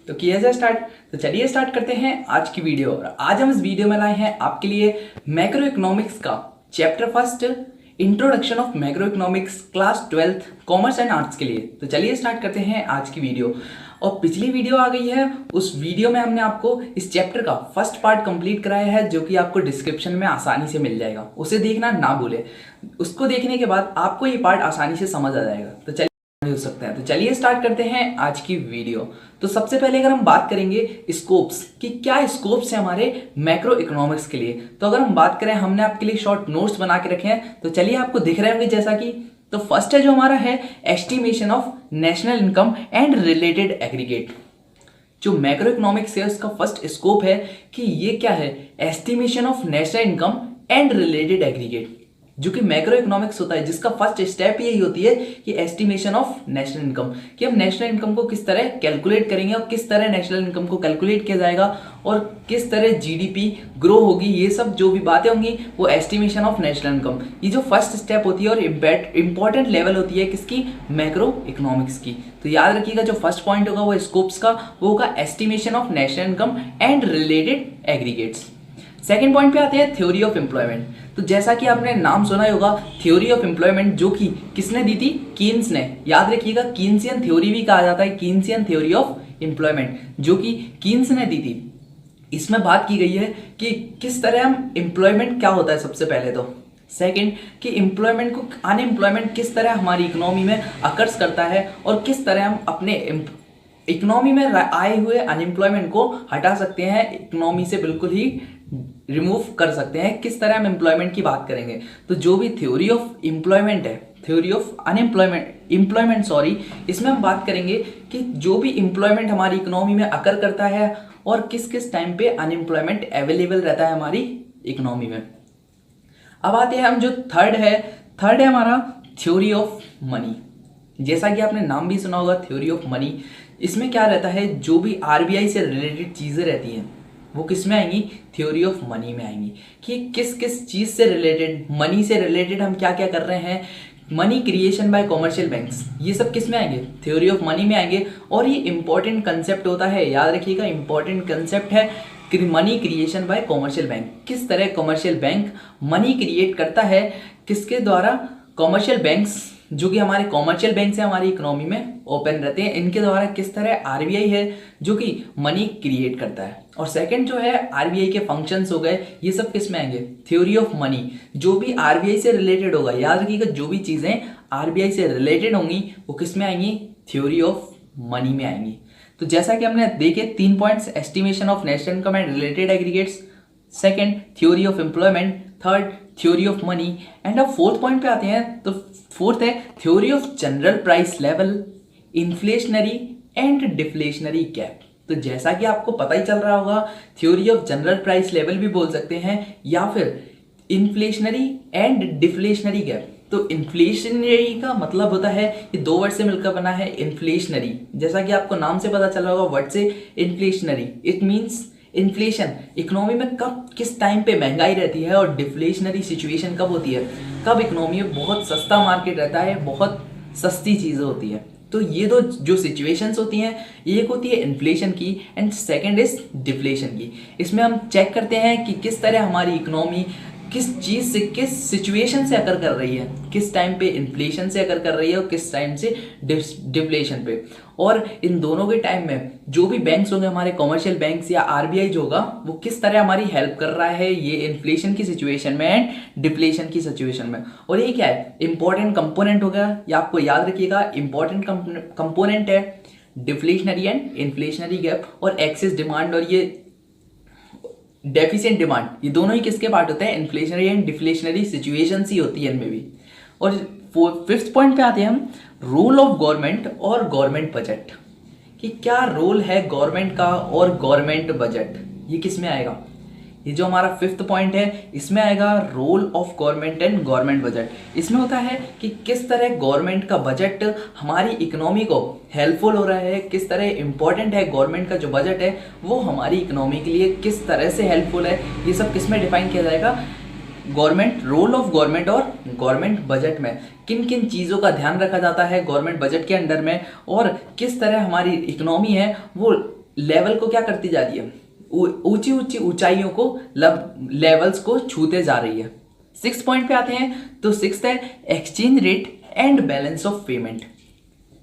तो किया जाए स्टार्ट। तो चलिए स्टार्ट करते हैं आज की वीडियो। और आज हम इस वीडियो में लाए हैं आपके लिए मैक्रो इकोनॉमिक्स का chapter first, introduction of macro economics, class 12th commerce and arts के लिए। तो चलिए स्टार्ट करते हैं आज की वीडियो। और पिछली वीडियो आ गई है, उस वीडियो में हमने आपको इस चैप्टर का फर्स्ट पार्ट कंप्लीट कराया है, जो कि आपको डिस्क्रिप्शन में आसानी से मिल जाएगा। उसे देखना ना भूले, उसको देखने के बाद आपको ये पार्ट आसानी से समझ आ जाएगा। तो चलिए हो सकता है। तो चलिए स्टार्ट करते हैं आज की वीडियो। तो सबसे पहले अगर हम बात करेंगे स्कोप्स कि क्या स्कोप्स है हमारे मैक्रो इकोनॉमिक्स के लिए, तो अगर हम बात करें, हमने आपके लिए शॉर्ट नोट्स बना के रखे हैं। तो चलिए आपको दिख रहे होंगे जैसा कि, तो फर्स्ट है जो हमारा है estimation of national income and related aggregate. जो मैक्रो इकोनॉमिक्स है उसका फर्स्ट स्कोप है कि ये क्या है, estimation of national income and related aggregate, जो कि मैक्रो इकोनॉमिक्स होता है, जिसका फर्स्ट स्टेप यही होती है कि एस्टिमेशन ऑफ नेशनल इनकम, कि हम नेशनल इनकम को किस तरह कैलकुलेट करेंगे और किस तरह नेशनल इनकम को कैलकुलेट किया जाएगा और किस तरह जीडीपी ग्रो होगी। ये सब जो भी बातें होंगी वो एस्टिमेशन ऑफ नेशनल इनकम, ये जो फर्स्ट स्टेप होती है और इंपॉर्टेंट लेवल होती है किसकी, मैक्रो इकोनॉमिक्स की। तो याद रखिएगा जो फर्स्ट पॉइंट होगा वो स्कोप्स का, वो होगा estimation of national income and related aggregates. Second point पे आते हैं थ्योरी ऑफ एम्प्लॉयमेंट। तो जैसा कि आपने नाम सुना ही होगा थ्योरी ऑफ एम्प्लॉयमेंट, जो कि किसने दी थी, कीन्स ने। याद रखिएगा कीन्सियन थ्योरी भी कहा जाता है, कीन्सियन थ्योरी ऑफ एम्प्लॉयमेंट, जो कि कीन्स ने दी थी। इसमें बात की गई है कि किस तरह हम एम्प्लॉयमेंट क्या होता है सबसे पहले तो, सेकंड कि एम्प्लॉयमेंट को, अनएम्प्लॉयमेंट किस तरह हमारी इकोनॉमी में अकर्स करता है और किस तरह हम अपने इकोनॉमी में आए हुए अनएम्प्लॉयमेंट को हटा सकते हैं, इकोनॉमी से बिल्कुल ही रिमूव कर सकते हैं। किस तरह हम एम्प्लॉयमेंट की बात करेंगे, तो जो भी थ्योरी ऑफ एम्प्लॉयमेंट है, थ्योरी ऑफ एम्प्लॉयमेंट सॉरी, इसमें हम बात करेंगे कि जो भी एम्प्लॉयमेंट हमारी इकोनॉमी में अकर करता है और किस किस टाइम पे अनएम्प्लॉयमेंट अवेलेबल रहता है हमारी इकोनॉमी में। अब आते हैं हम जो थर्ड है हमारा थ्योरी ऑफ मनी। जैसा कि आपने नाम भी सुना होगा थ्योरी ऑफ मनी। इसमें क्या रहता है, जो भी आरबीआई से रिलेटेड चीजें रहती हैं वो किस में आएंगी, थ्योरी ऑफ मनी में आएंगी, कि किस किस चीज से रिलेटेड, मनी से रिलेटेड हम क्या क्या कर रहे हैं, money creation bye commercial banks, ये सब किस में आएंगे, थ्योरी ऑफ मनी में आएंगे। और ये इंपॉर्टेंट कंसेप्ट होता है, याद रखिएगा इंपॉर्टेंट कंसेप्ट है money creation bye commercial bank. किस तरह कॉमर्शियल बैंक मनी क्रिएट करता है, किसके द्वारा, कॉमर्शियल बैंक्स, जो कि हमारे कॉमर्शियल बैंक से हमारी इकोनॉमी में ओपन रहते हैं, इनके द्वारा किस तरह आरबीआई है जो कि मनी क्रिएट करता है। और सेकंड जो है आरबीआई के फंक्शंस हो गए, ये सब किस में आएंगे, थ्योरी ऑफ मनी, जो भी आरबीआई से रिलेटेड होगा। याद रखिएगा जो भी चीजें आरबीआई से रिलेटेड होंगी वो किस में आएंगी, थ्योरी ऑफ मनी में आएंगी। तो जैसा कि हमने देखे 3 points, estimation of national income and related aggregates, second theory of employment, third theory of money, and अब फोर्थ पॉइंट पे आते हैं। तो फोर्थ है theory of general price level, inflationary and deflationary gap. तो जैसा कि आपको पता ही चल रहा होगा, theory of general price level भी बोल सकते हैं या फिर इन्फ्लेशनरी एंड डिफ्लेशनरी गैप। तो इन्फ्लेशनरी का मतलब होता है, ये 2 वर्ड से मिलकर बना है इन्फ्लेशनरी, जैसा कि आपको नाम से पता चल रहा होगा वर्ड से inflationary, it means inflation economy में कब किस टाइम पे महंगाई रहती है, और डिफ्लेशनरी सिचुएशन कब होती है, कब इकोनॉमी में बहुत सस्ता मार्केट रहता है, बहुत सस्ती चीजें होती है। तो ये दो जो सिचुएशंस होती हैं, एक होती है इन्फ्लेशन की एंड सेकंड इज डिफ्लेशन की। इसमें हम चेक करते हैं कि किस तरह हमारी इकोनॉमी किस चीज से, किस सिचुएशन से अकर कर रही है, किस टाइम पे इन्फ्लेशन से अकर कर रही है और किस टाइम से डिफ्लेशन पे। और इन दोनों के टाइम में जो भी बैंक्स होंगे हमारे कॉमर्शियल बैंक्स या आरबीआई जो होगा, वो किस तरह हमारी हेल्प कर रहा है ये इन्फ्लेशन की सिचुएशन में एंड डिफ्लेशन की सिचुएशन में। और ये क्या है, इंपॉर्टेंट कंपोनेंट होगा, या आपको याद रखिएगा इंपॉर्टेंट कंपोनेंट है डिफ्लेशनरी एंड इन्फ्लेशनरी गैप। और एक्सेस डिमांड और ये डेफिशिएंट डिमांड, ये दोनों ही किसके पार्ट होते हैं, इन्फ्लेशनरी एंड डिफ्लेशनरी सिचुएशंस ही होती है इनमें भी। और फिफ्थ पॉइंट पे आते हैं हम, रोल ऑफ गवर्नमेंट और गवर्नमेंट बजट, कि क्या रोल है गवर्नमेंट का और गवर्नमेंट बजट, ये किस में आएगा। ये जो हमारा फिफ्थ पॉइंट है इसमें आएगा role of government and government budget. इसमें होता है कि किस तरह गवर्नमेंट का बजट हमारी इकोनॉमी को हेल्पफुल हो रहा है, किस तरह इंपॉर्टेंट है गवर्नमेंट का जो बजट है वो हमारी इकोनॉमी के लिए किस तरह से हेल्पफुल है, ये सब किस में डिफाइन किया जाएगा, गवर्नमेंट, रोल ऑफ गवर्नमेंट और गवर्नमेंट बजट में किन किन चीज़ों का ध्यान रखा जाता है गवर्नमेंट बजट के अंडर में, और किस तरह हमारी इकोनॉमी है वो लेवल को क्या करती जा रही है, ऊंची ऊंची ऊंचाइयों को लेवल्स को छूते जा रही है। 6 पॉइंट पे आते हैं, तो 6 है exchange rate and balance of payment.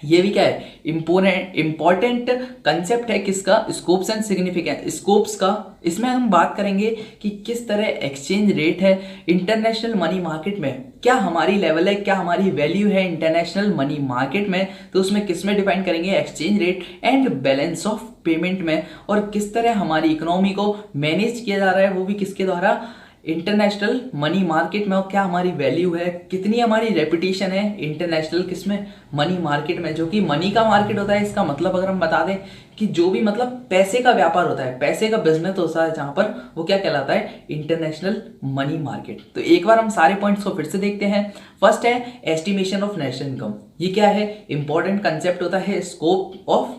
ये भी क्या है, इंपॉर्टेंट कंसेप्ट है किसका, स्कोप्स एंड सिग्निफिकेंस, स्कोप्स का। इसमें हम बात करेंगे कि किस तरह एक्सचेंज रेट है इंटरनेशनल मनी मार्केट में, क्या हमारी लेवल है, क्या हमारी वैल्यू है इंटरनेशनल मनी मार्केट में, तो उसमें किस में डिफाइन करेंगे, exchange rate and balance of payment में। और किस तरह हमारी इकोनॉमी को मैनेज किया जा रहा है, वो भी किसके द्वारा, इंटरनेशनल मनी मार्केट में। और क्या हमारी वैल्यू है, कितनी हमारी रेपुटेशन है इंटरनेशनल किसमें, मनी मार्केट में, जो कि मनी का मार्केट होता है। इसका मतलब अगर हम बता दें कि जो भी मतलब पैसे का व्यापार होता है, पैसे का बिजनेस होता है जहां पर, वो क्या कहलाता है, इंटरनेशनल मनी मार्केट। तो एक बार हम सारे पॉइंट्स को फिर से देखते हैं। फर्स्ट है एस्टिमेशन ऑफ नेशनल इनकम। ये क्या है, इंपॉर्टेंट कंसेप्ट होता है स्कोप ऑफ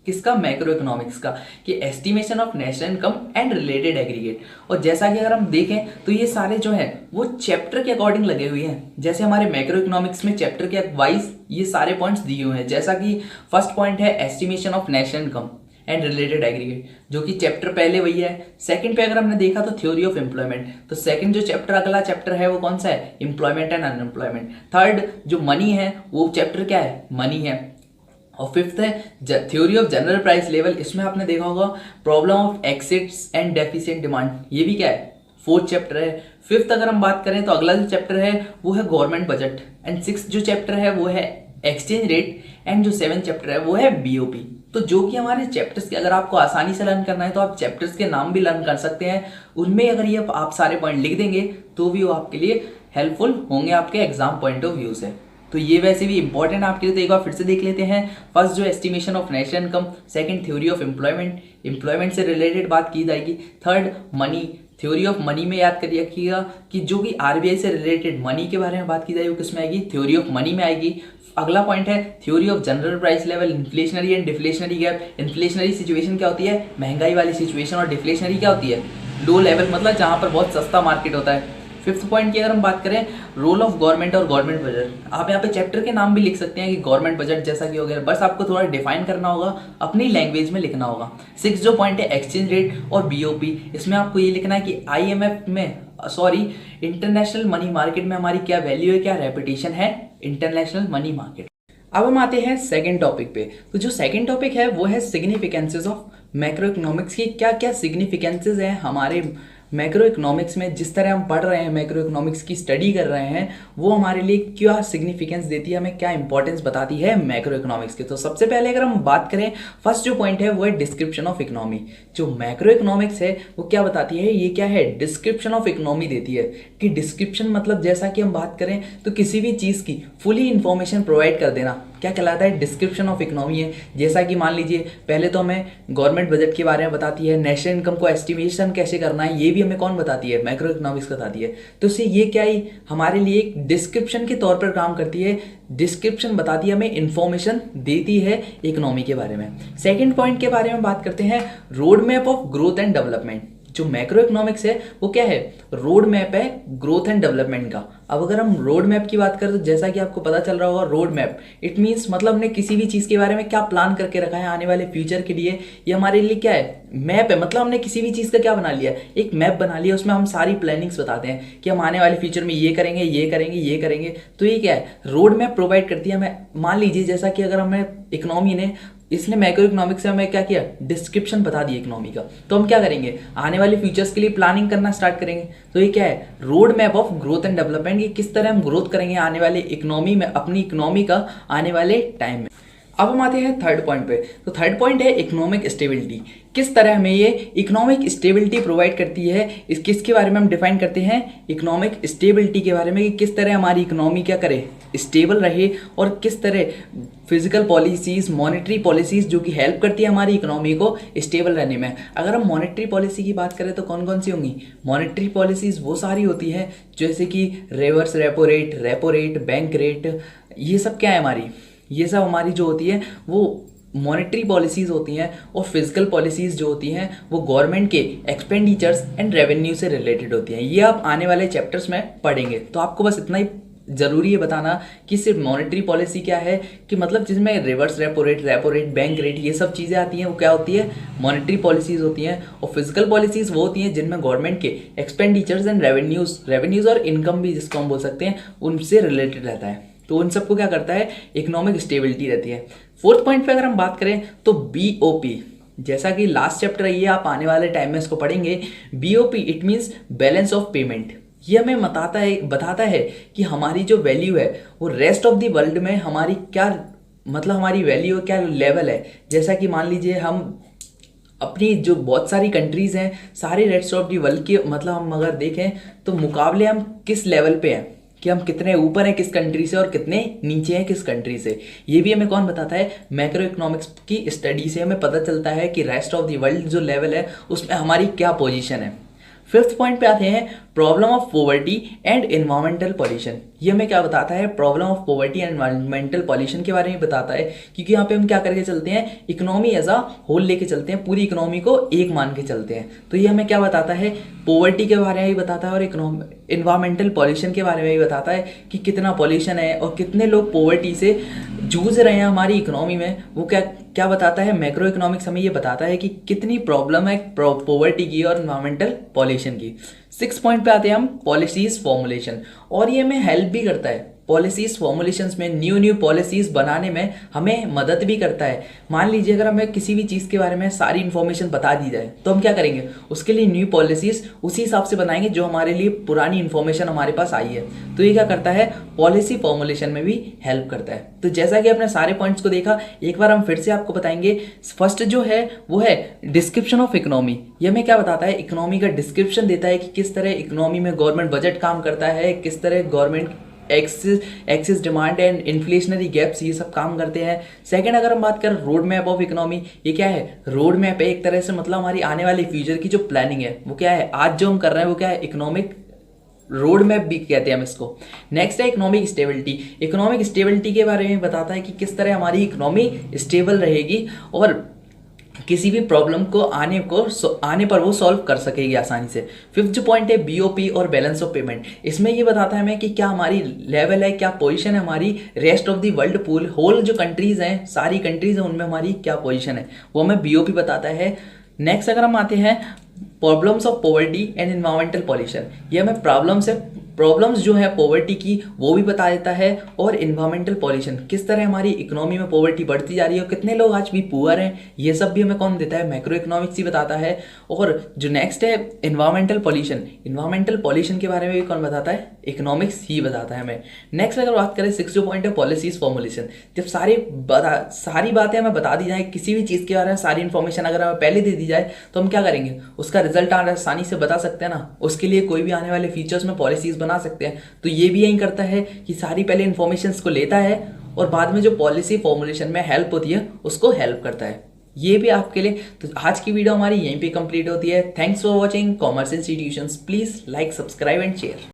किसका, मैक्रो इकोनॉमिक्स का, कि estimation of national income and related aggregate. और जैसा कि अगर हम देखें तो ये सारे जो है वो चैप्टर के अकॉर्डिंग लगे हुए हैं। जैसे हमारे मैक्रो इकोनॉमिक्स में चैप्टर के वाइज ये सारे पॉइंट्स दिए हुए हैं। जैसा कि फर्स्ट पॉइंट है estimation of national income and related aggregate, जो कि चैप्टर पहले वही है। सेकंड पे अगर हमने देखा तो थ्योरी ऑफ एम्प्लॉयमेंट, तो सेकंड जो चैप्टर अगला चैप्टर है वो कौन सा है, एम्प्लॉयमेंट एंड अनएम्प्लॉयमेंट। थर्ड जो मनी है वो चैप्टर क्या है, मनी है। और फिफ्थ है theory of general price level. इसमें आपने देखा होगा problem of excess and deficient demand, ये भी क्या है, फोर्थ चैप्टर है। फिफ्थ अगर हम बात करें तो अगला जो चैप्टर है वो है गवर्नमेंट बजट। एंड सिक्स जो चैप्टर है वो है एक्सचेंज रेट। एंड जो सेवन चैप्टर है वो है बीओपी। तो जो कि हमारे चैप्टर्स के, अगर आपको आसानी से लर्न करना है तो आप चैप्टर्स के नाम भी लर्न कर सकते हैं। उनमें अगर ये आप सारे पॉइंट लिख देंगे तो भी वो आपके लिए हेल्पफुल होंगे आपके एग्जाम पॉइंट ऑफ व्यू से। तो ये वैसे भी इंपॉर्टेंट आपके लिए, तो एक बार फिर से देख लेते हैं। फर्स्ट जो estimation of national income, second theory of employment, employment से रिलेटेड बात की जाएगी। Third money, theory of money में याद कर रखिएगा कि जो भी आरबीआई से रिलेटेड मनी के बारे में बात की जाएगी वो किसमें आएगी, थ्योरी ऑफ मनी में आएगी। अगला पॉइंट है theory of general price level, inflationary and deflationary gap. Inflationary situation क्या होती है, महंगाई वाली सिचुएशन, और डिफ्लेशनरी क्या होती है, लो लेवल, मतलब जहां पर बहुत सस्ता मार्केट होता है। फिफ्थ पॉइंट की अगर हम बात करें, रोल ऑफ गवर्नमेंट और गवर्नमेंट बजट। आप यहाँ पे चैप्टर के नाम भी लिख सकते हैं कि गवर्नमेंट बजट जैसा कि हो गया, बस आपको थोड़ा डिफाइन करना होगा, अपनी लैंग्वेज में लिखना होगा। सिक्स जो पॉइंट है एक्सचेंज रेट और बीओपी, इसमें आपको ये लिखना है कि आईएमएफ में, सॉरी, इंटरनेशनल मनी मार्केट में हमारी क्या वैल्यू है, क्या रेपुटेशन है इंटरनेशनल मनी मार्केट। अब हम आते हैं सेकंड टॉपिक पे। तो जो सेकंड टॉपिक है वो है सिग्निफिकेंसेस ऑफ मैक्रो इकोनॉमिक्स की। क्या क्या सिग्निफिकेंसेस हैं हमारे मैक्रो इकोनॉमिक्स में, जिस तरह हम पढ़ रहे हैं, मैक्रो इकोनॉमिक्स की स्टडी कर रहे हैं, वो हमारे लिए क्या सिग्निफिकेंस देती है, हमें क्या इंपॉर्टेंस बताती है मैक्रो इकोनॉमिक्स की। तो सबसे पहले अगर हम बात करें, फर्स्ट जो पॉइंट है वो है डिस्क्रिप्शन ऑफ इकोनॉमी। जो मैक्रो इकोनॉमिक्स है वो क्या बताती है, ये क्या है, डिस्क्रिप्शन ऑफ इकोनॉमी देती है। कि डिस्क्रिप्शन मतलब जैसा कि हम बात करें तो किसी भी चीज़ की फुली इंफॉर्मेशन प्रोवाइड कर देना क्या कहलाता है, डिस्क्रिप्शन ऑफ इकोनॉमी है। जैसा कि मान लीजिए पहले तो हमें गवर्नमेंट बजट के बारे में बताती है, नेशनल इनकम को एस्टिमेशन कैसे करना है ये भी हमें कौन बताती है, मैक्रो इकोनॉमिक्स बताती है। तो इससे ये क्या ही हमारे लिए एक डिस्क्रिप्शन के तौर पर काम करती है। डिस्क्रिप्शन बताती है, हमें इंफॉर्मेशन देती है इकोनॉमी के बारे में। सेकेंड पॉइंट के बारे में बात करते हैं, road map of growth and development. जो मैक्रो इकोनॉमिक्स है वो क्या है, रोड मैप है ग्रोथ एंड डेवलपमेंट का। अब अगर हम रोड मैप की बात करें तो जैसा कि आपको पता चल रहा होगा, रोड मैप इट मींस मतलब हमने किसी भी चीज़ के बारे में क्या प्लान करके रखा है आने वाले फ्यूचर के लिए, ये हमारे लिए क्या है, मैप है। मतलब हमने किसी भी चीज़ का क्या बना लिया, एक मैप बना लिया, उसमें हम सारी प्लानिंग्स बताते हैं कि हम आने वाले फ्यूचर में ये करेंगे, ये करेंगे, ये करेंगे। तो ये क्या है, रोड मैप प्रोवाइड करती है हमें। मान लीजिए जैसा कि अगर हमें इकोनॉमी ने, इसने मैक्रो इकोनॉमिक्स से हमें क्या किया, डिस्क्रिप्शन बता दी इकोनॉमी का, तो हम क्या करेंगे, आने वाले फ्यूचर्स के लिए प्लानिंग करना स्टार्ट करेंगे। तो ये क्या है, road map of growth and development, कि किस तरह हम ग्रोथ करेंगे आने वाले इकोनॉमी में, अपनी इकोनॉमी का आने वाले टाइम में। अब हम आते हैं थर्ड पॉइंट पे। तो थर्ड पॉइंट है इकोनॉमिक स्टेबिलिटी। किस तरह हमें ये इकोनॉमिक स्टेबिलिटी प्रोवाइड करती है, इस किसके बारे में हम डिफाइन करते हैं, इकोनॉमिक स्टेबिलिटी के बारे में, कि किस तरह हमारी इकोनॉमी क्या करे, स्टेबल रहे, और किस तरह फिजिकल पॉलिसीज, मॉनेटरी पॉलिसीज जो कि हेल्प करती है हमारी इकोनॉमी को स्टेबल रहने में। अगर हम मॉनेटरी पॉलिसी की बात करें तो कौन कौन सी होंगी, मॉनेटरी पॉलिसीज वो सारी होती है जैसे कि reverse repo rate, bank rate, ये सब क्या है हमारी, ये सब हमारी जो होती है वो मॉनेटरी पॉलिसीज़ होती हैं। और फिजिकल पॉलिसीज़ जो होती हैं वो गवर्नमेंट के एक्सपेंडिचर्स एंड रेवेन्यू से रिलेटेड होती हैं। ये आप आने वाले चैप्टर्स में पढ़ेंगे, तो आपको बस इतना ही ज़रूरी है बताना कि सिर्फ मॉनेटरी पॉलिसी क्या है, कि मतलब जिसमें reverse repo rate, bank rate, ये सब चीज़ें आती हैं, वो क्या होती है, मॉनेटरी पॉलिसीज़ होती हैं। और फिजिकल पॉलिसीज़ वो होती हैं जिनमें गवर्नमेंट के एक्सपेंडिचर्स एंड रेवेन्यूज़ और इनकम भी जिसको हम बोल सकते हैं उनसे रिलेटेड रहता है। तो उन सबको क्या करता है, इकोनॉमिक स्टेबिलिटी रहती है। फोर्थ पॉइंट पे अगर हम बात करें तो BOP, जैसा कि लास्ट चैप्टर है ये, आप आने वाले टाइम में इसको पढ़ेंगे। BOP it means balance of payment. ये हमें बताता है कि हमारी जो वैल्यू है वो रेस्ट ऑफ द वर्ल्ड में हमारी क्या, मतलब हमारी वैल्यू क्या लेवल है। जैसा कि मान लीजिए हम अपनी जो बहुत सारी कंट्रीज़ हैं, सारे रेस्ट ऑफ दी वर्ल्ड के, मतलब हम अगर देखें तो मुकाबले हम किस लेवल पे हैं, कि हम कितने ऊपर हैं किस कंट्री से और कितने नीचे हैं किस कंट्री से। ये भी हमें कौन बताता है, मैक्रो इकोनॉमिक्स की स्टडी से हमें पता चलता है कि रेस्ट ऑफ दी वर्ल्ड जो लेवल है उसमें हमारी क्या पोजीशन है। फिफ्थ पॉइंट पे आते हैं, problem of poverty and environmental pollution. ये हमें क्या बताता है, problem of poverty and environmental pollution के बारे में बताता है, क्योंकि यहाँ पे हम क्या करके चलते हैं, इकोनॉमी एज अ होल लेके चलते हैं, पूरी इकोनॉमी को एक मान के चलते हैं। तो ये हमें क्या बताता है, पॉवर्टी के बारे में भी बताता है और एनवायरमेंटल पॉल्यूशन के बारे में भी बताता है कि कितना पॉल्यूशन है और कितने लोग पॉवर्टी से जूझ रहे हैं हमारी इकोनॉमी में। वो क्या बताता है, मैक्रो इकोनॉमिक्स हमें ये बताता है कि कितनी प्रॉब्लम है पॉवर्टी की और एनवायरमेंटल पॉल्यूशन की। 6 पॉइंट पे आते हैं हम, पॉलिसीज फॉर्मुलेशन, और ये हमें हेल्प भी करता है। पॉलिसीज फॉर्मुलेशंस में न्यू पॉलिसीज बनाने में हमें मदद भी करता है। मान लीजिए अगर हमें किसी भी चीज़ के बारे में सारी इन्फॉर्मेशन बता दी जाए तो हम क्या करेंगे, उसके लिए न्यू पॉलिसीज उसी हिसाब से बनाएंगे जो हमारे लिए पुरानी इन्फॉर्मेशन हमारे पास आई है। तो ये क्या करता है, पॉलिसी फॉर्मुलेशन में भी हेल्प करता है। तो जैसा कि आपने सारे पॉइंट्स को देखा, एक बार हम फिर से आपको बताएंगे। फर्स्ट जो है वो है डिस्क्रिप्शन ऑफ इकोनॉमी। ये हमें क्या बताता है, इकोनॉमी का डिस्क्रिप्शन देता है कि किस तरह इकोनॉमी में गवर्नमेंट बजट काम करता है, किस तरह government axis demand and inflationary gaps ये सब काम करते हैं। सेकंड अगर हम बात करें रोड मैप ऑफ इकोनॉमी, ये क्या है, रोड मैप है एक तरह से, मतलब हमारी आने वाली फ्यूचर की जो प्लानिंग है वो क्या है, आज जो हम कर रहे हैं वो क्या है, इकोनॉमिक रोड मैप भी कहते हैं हम इसको। नेक्स्ट है इकोनॉमिक स्टेबिलिटी। इकोनॉमिक स्टेबिलिटी के बारे में बताता है कि किस तरह हमारी इकोनॉमी स्टेबल रहेगी और किसी भी प्रॉब्लम को आने पर वो सॉल्व कर सकेगी आसानी से। फिफ्थ जो पॉइंट है BOP और बैलेंस ऑफ पेमेंट, इसमें ये बताता है हमें कि क्या हमारी लेवल है, क्या पोजीशन है हमारी rest of the world pool whole जो कंट्रीज हैं, सारी कंट्रीज हैं, उनमें हमारी क्या पोजीशन है, वो हमें BOP बताता है। नेक्स्ट अगर हम आते हैं problems of poverty and environmental pollution, ये हमें प्रॉब्लम्स जो है पॉवर्टी की वो भी बता देता है, और इन्वायरमेंटल पॉल्यूशन किस तरह हमारी इकोनॉमी में पॉवर्टी बढ़ती जा रही है और कितने लोग आज भी पुअर हैं, ये सब भी हमें कौन देता है, मैक्रो इकोनॉमिक्स ही बताता है। और जो नेक्स्ट है इन्वायरमेंटल पॉल्यूशन के बारे में भी कौन बताता है, इकोनॉमिक्स ही बताता है हमें। नेक्स्ट अगर बात करें 6 जो पॉइंट है पॉलिसीज फॉर्मुलेशन, जब सारी बातें हमें बता दी जाए, किसी भी चीज़ के बारे में सारी इन्फॉर्मेशन अगर हमें पहले दे दी जाए तो हम क्या करेंगे, उसका रिजल्ट आसानी से बता सकते हैं ना। उसके लिए कोई भी आने वाले फीचर्स में पॉलिसीज बना सकते हैं। तो ये भी यही करता है कि सारी पहले इन्फॉर्मेशन को लेता है और बाद में जो पॉलिसी फॉर्मुलेशन में हेल्प होती है उसको हेल्प करता है। ये भी आपके लिए। तो आज की वीडियो हमारी यहीं पे कंप्लीट होती है। Thanks for watching commerce institutions. Please like, subscribe and share.